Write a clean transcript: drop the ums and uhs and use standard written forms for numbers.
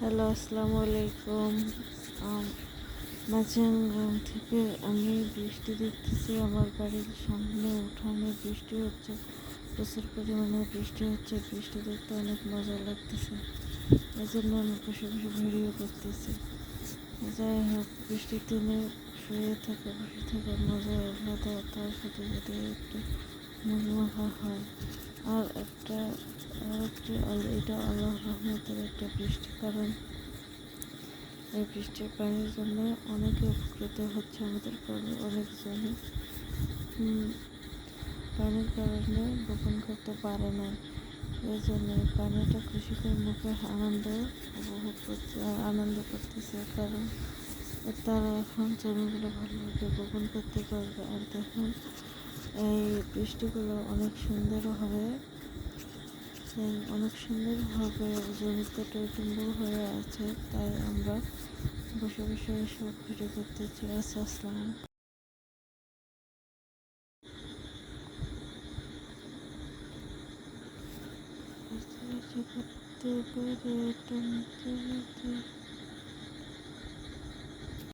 Hello, আসসালামু আলাইকুম। মাঝাং গ্রাম থেকে আমি বৃষ্টি দেখতেছি। আমার বাড়ির সামনে উঠানে বৃষ্টি হচ্ছে, প্রচুর পরিমাণে বৃষ্টি হচ্ছে। বৃষ্টি দেখতে অনেক মজা লাগতেছে, এই জন্য আমি বসে বসে ভিডিও করতেছি। যাই হোক, বৃষ্টির দিনে শুয়ে থাকা বসে থাকার মজা আলাদা, তার সাথে যদি একটু মনমাখা হয়। আর একটা এটা আল্লাহর রহমতের একটা বৃষ্টি, কারণ এই বৃষ্টির পানির জন্য অনেকে উপকৃত হচ্ছে। আমাদের গ্রামে অনেকজনই পানির কারণে বপন করতে পারে না, এই জন্য পানিটা খুশি করে মুখে আনন্দ করতেছে, কারণ তারা এখন জমিগুলো ভালোভাবে বপন করতে পারবে। আর দেখুন, এই বৃষ্টিগুলো অনেক সুন্দরভাবে জমিতে টইটুম্বুর হয়ে আছে, তাই আমরা বসে বসে এসব ভিডিও করতেছি। আসসালাম। করতে পারে